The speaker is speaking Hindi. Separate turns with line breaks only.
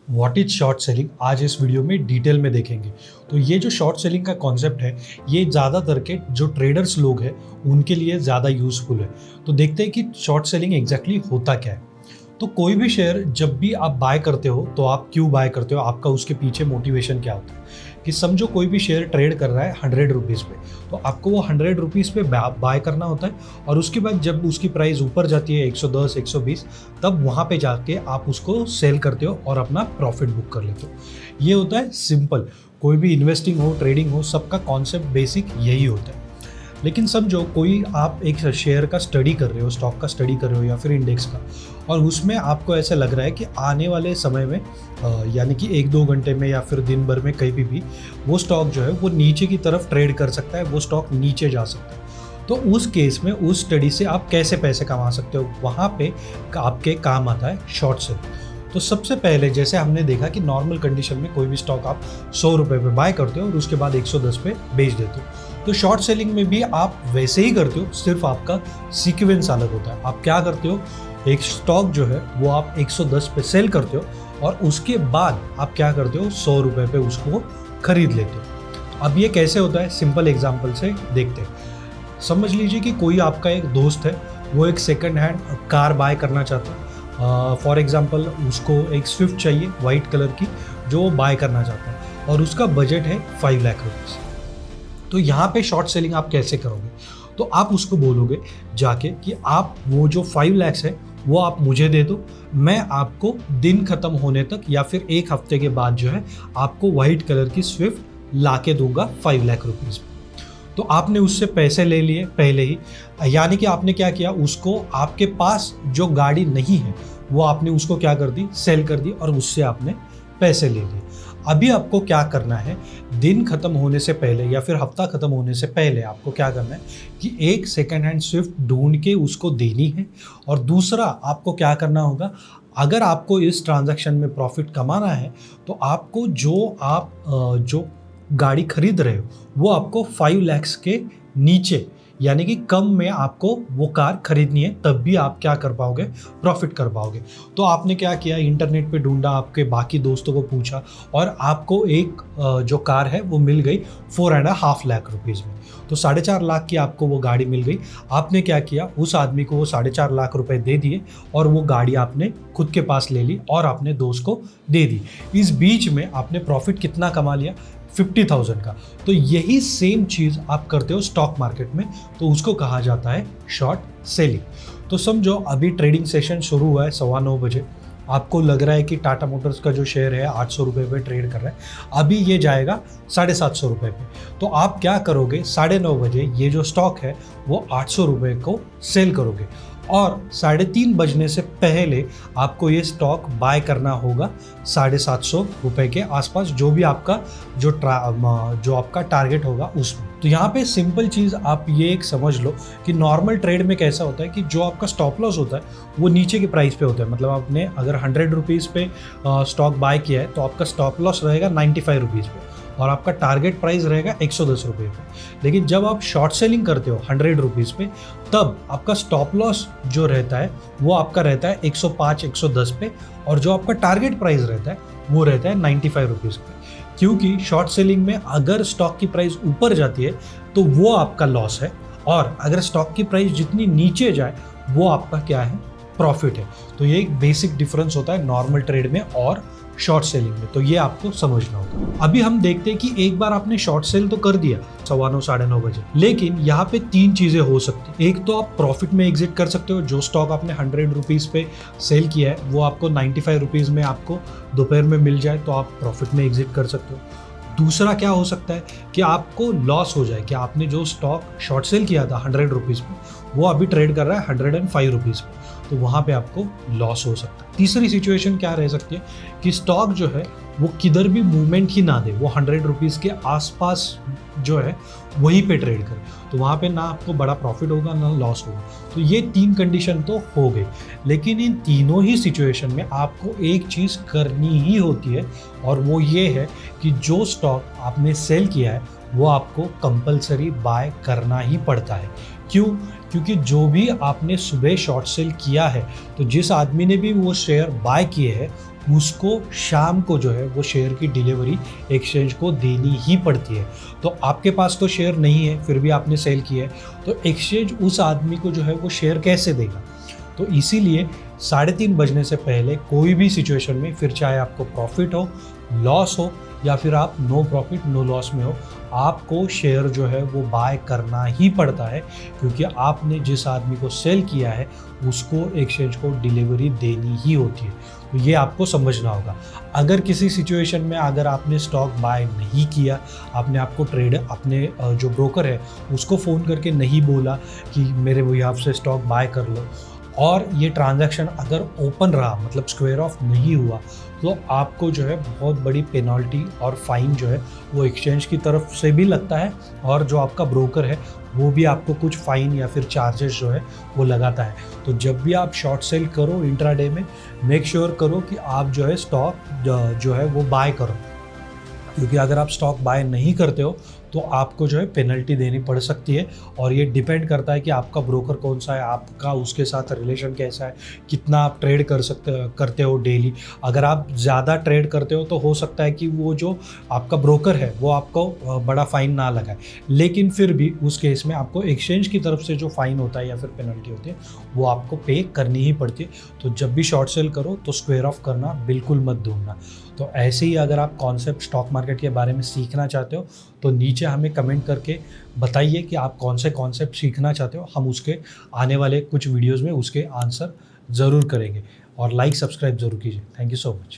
व्हाट इज शॉर्ट सेलिंग, आज इस वीडियो में डिटेल में देखेंगे। तो ये जो शॉर्ट सेलिंग का कॉन्सेप्ट है, ये ज़्यादातर के जो ट्रेडर्स लोग हैं उनके लिए ज़्यादा यूजफुल है। तो देखते हैं कि शॉर्ट सेलिंग एग्जैक्टली होता क्या है। तो कोई भी शेयर जब भी आप बाय करते हो तो आप क्यों बाय करते हो, आपका उसके पीछे मोटिवेशन क्या होता है। कि समझो कोई भी शेयर ट्रेड कर रहा है 100 रुपीज़ पे, तो आपको वो 100 रुपीज़ पे बाय करना होता है और उसके बाद जब उसकी प्राइस ऊपर जाती है 110 120, तब वहाँ पे जाके आप उसको सेल करते हो और अपना प्रॉफिट बुक कर लेते हो। ये होता है सिंपल। कोई भी इन्वेस्टिंग हो, ट्रेडिंग हो, सबका कॉन्सेप्ट बेसिक यही होता है। लेकिन समझो कोई आप एक शेयर का स्टडी कर रहे हो, स्टॉक का स्टडी कर रहे हो या फिर इंडेक्स का, और उसमें आपको ऐसा लग रहा है कि आने वाले समय में यानी कि 1-2 घंटे में या फिर दिन भर में कहीं भी वो स्टॉक जो है वो नीचे की तरफ ट्रेड कर सकता है, वो स्टॉक नीचे जा सकता है। तो उस केस में उस स्टडी से आप कैसे पैसे कमा सकते हो, वहाँ पे आपके काम आता है शॉर्ट सेलिंग। तो सबसे पहले जैसे हमने देखा कि नॉर्मल कंडीशन में कोई भी स्टॉक आप 100 रुपये पे बाय करते हो और उसके बाद 110 पे बेच देते हो। तो शॉर्ट सेलिंग में भी आप वैसे ही करते हो, सिर्फ आपका सीक्वेंस अलग होता है। आप क्या करते हो, एक स्टॉक जो है वो आप 110 पे सेल करते हो और उसके बाद आप क्या करते हो, 100 रुपये पे उसको खरीद लेते हो। अब ये कैसे होता है, सिंपल एग्जाम्पल से देखते हैं। समझ लीजिए कि कोई आपका एक दोस्त है, वो एक सेकंड हैंड कार बाय करना चाहता है। फॉर एग्जांपल उसको एक स्विफ्ट चाहिए वाइट कलर की, जो वो बाय करना चाहता है और उसका बजट है 5 लाख रुपीज़। तो यहाँ पे शॉर्ट सेलिंग आप कैसे करोगे, तो आप उसको बोलोगे जाके कि आप वो जो 5 लाख है वो आप मुझे दे दो, मैं आपको दिन ख़त्म होने तक या फिर 1 हफ्ते के बाद जो है आपको वाइट कलर की स्विफ्ट ला के दूंगा 5 लाख रुपीज़। तो आपने उससे पैसे ले लिए पहले ही, यानी कि आपने क्या किया, उसको आपके पास जो गाड़ी नहीं है वो आपने उसको क्या कर दी, सेल कर दी और उससे आपने पैसे ले लिए। अभी आपको क्या करना है, दिन खत्म होने से पहले या फिर हफ्ता खत्म होने से पहले आपको क्या करना है कि एक सेकेंड हैंड स्विफ्ट ढूंढ के उसको देनी है। और दूसरा आपको क्या करना होगा, अगर आपको इस ट्रांजैक्शन में प्रॉफिट कमाना है तो आपको जो गाड़ी खरीद रहे हो वो आपको 5 लाख के नीचे यानी कि कम में आपको वो कार खरीदनी है, तब भी आप क्या कर पाओगे, प्रॉफिट कर पाओगे। तो आपने क्या किया, इंटरनेट पे ढूंढा, आपके बाकी दोस्तों को पूछा और आपको एक जो कार है वो मिल गई 4.5 लाख रुपीज़ में। तो 4.5 लाख की आपको वो गाड़ी मिल गई। आपने क्या किया, उस आदमी को वो 4.5 लाख रुपए दे दिए और वो गाड़ी आपने खुद के पास ले ली और अपने दोस्त को दे दी। इस बीच में आपने प्रॉफिट कितना कमा लिया, 50,000 का। तो यही सेम चीज़ आप करते हो स्टॉक मार्केट में, तो उसको कहा जाता है शॉर्ट सेलिंग। तो समझो अभी ट्रेडिंग सेशन शुरू हुआ है 9:15 बजे, आपको लग रहा है कि टाटा मोटर्स का जो शेयर है 800 रुपये पे ट्रेड कर रहा है, अभी ये जाएगा 750 रुपये पे। तो आप क्या करोगे, 9:30 बजे ये जो स्टॉक है वो 800 रुपये को सेल करोगे और 3:30 बजने से पहले आपको ये स्टॉक बाय करना होगा 750 रुपये के आसपास, जो भी आपका जो आपका टारगेट होगा उसमें। तो यहाँ पे सिंपल चीज़ आप ये एक समझ लो कि नॉर्मल ट्रेड में कैसा होता है कि जो आपका स्टॉप लॉस होता है वो नीचे की प्राइस पे होता है। मतलब आपने अगर 100 रुपीज़ पे स्टॉक बाय किया है तो आपका स्टॉप लॉस रहेगा 95 रुपीज़ पे और आपका टारगेट प्राइस रहेगा 110 रुपये पे। लेकिन जब आप शॉर्ट सेलिंग करते हो 100 रुपीज़ पे, तब आपका स्टॉप लॉस जो रहता है वो आपका रहता है 105 110 पे और जो आपका टारगेट प्राइस रहता है वो रहता है 95 रुपीज़ पे। क्योंकि शॉर्ट सेलिंग में अगर स्टॉक की प्राइस ऊपर जाती है तो वो आपका लॉस है और अगर स्टॉक की प्राइस जितनी नीचे जाए वो आपका क्या है, प्रॉफिट है। तो ये एक बेसिक डिफरेंस होता है नॉर्मल ट्रेड में और शॉर्ट सेलिंग में, तो ये आपको समझना होगा। अभी हम देखते हैं कि एक बार आपने शॉर्ट सेल तो कर दिया 9:15 9:30 बजे, लेकिन यहाँ पे 3 चीजें हो सकती है। एक तो आप प्रॉफिट में एग्जिट कर सकते हो, जो स्टॉक आपने 100 रुपीज़ पे सेल किया है वो आपको 95 रुपीज़ में आपको दोपहर में मिल जाए तो आप प्रॉफिट में एग्जिट कर सकते हो। दूसरा क्या हो सकता है कि आपको लॉस हो जाए कि आपने जो स्टॉक शॉर्ट सेल किया था 100 रुपीज़ पे वो अभी ट्रेड कर रहा है 105 रुपीज़ पे, तो वहाँ पे आपको लॉस हो सकता है। तीसरी सिचुएशन क्या रह सकती है कि स्टॉक जो है वो किधर भी मूवमेंट ही ना दे, वो 100 रुपीज़ के आसपास जो है वहीं पे ट्रेड करे, तो वहाँ पे ना आपको बड़ा प्रॉफिट होगा ना लॉस होगा। तो ये 3 कंडीशन तो हो गई, लेकिन इन तीनों ही सिचुएशन में आपको एक चीज़ करनी ही होती है और वो ये है कि जो स्टॉक आपने सेल किया है वो आपको कंपलसरी बाय करना ही पड़ता है। क्यों? क्योंकि जो भी आपने सुबह शॉर्ट सेल किया है, तो जिस आदमी ने भी वो शेयर बाय किए हैं उसको शाम को जो है वो शेयर की डिलीवरी एक्सचेंज को देनी ही पड़ती है। तो आपके पास तो शेयर नहीं है, फिर भी आपने सेल किया है, तो एक्सचेंज उस आदमी को जो है वो शेयर कैसे देगा? तो इसीलिए 3:30 बजने से पहले कोई भी सिचुएशन में, फिर चाहे आपको प्रॉफिट हो, लॉस हो, या फिर आप नो प्रॉफिट नो लॉस में हो, आपको शेयर जो है वो बाय करना ही पड़ता है, क्योंकि आपने जिस आदमी को सेल किया है उसको एक्सचेंज को डिलीवरी देनी ही होती है। तो ये आपको समझना होगा। अगर किसी सिचुएशन में अगर आपने स्टॉक बाय नहीं किया, आपने आपको ट्रेडर अपने जो ब्रोकर है उसको फ़ोन करके नहीं बोला कि मेरे बिहाफ से स्टॉक बाय कर लो, और ये ट्रांजैक्शन अगर ओपन रहा, मतलब स्क्वायर ऑफ नहीं हुआ, तो आपको जो है बहुत बड़ी पेनल्टी और फाइन जो है वो एक्सचेंज की तरफ से भी लगता है, और जो आपका ब्रोकर है वो भी आपको कुछ फाइन या फिर चार्जेस जो है वो लगाता है। तो जब भी आप शॉर्ट सेल करो इंट्राडे में, मेक श्योर करो कि आप जो है स्टॉक जो है वो बाय करो, क्योंकि अगर आप स्टॉक बाय नहीं करते हो तो आपको जो है पेनल्टी देनी पड़ सकती है। और ये डिपेंड करता है कि आपका ब्रोकर कौन सा है, आपका उसके साथ रिलेशन कैसा है, कितना आप ट्रेड करते हो डेली। अगर आप ज़्यादा ट्रेड करते हो तो हो सकता है कि वो जो आपका ब्रोकर है वो आपको बड़ा फ़ाइन ना लगाए, लेकिन फिर भी उस केस में आपको एक्सचेंज की तरफ से जो फ़ाइन होता है या फिर पेनल्टी होती है वो आपको पे करनी ही पड़ती है। तो जब भी शॉर्ट सेल करो तो स्क्वायर ऑफ करना बिल्कुल मत भूलना। तो ऐसे ही अगर आप कॉन्सेप्ट स्टॉक मार्केट के बारे में सीखना चाहते हो तो नीचे हमें कमेंट करके बताइए कि आप कौन से कॉन्सेप्ट सीखना चाहते हो। हम उसके आने वाले कुछ वीडियोस में उसके आंसर ज़रूर करेंगे, और लाइक सब्सक्राइब ज़रूर कीजिए। Thank you so much.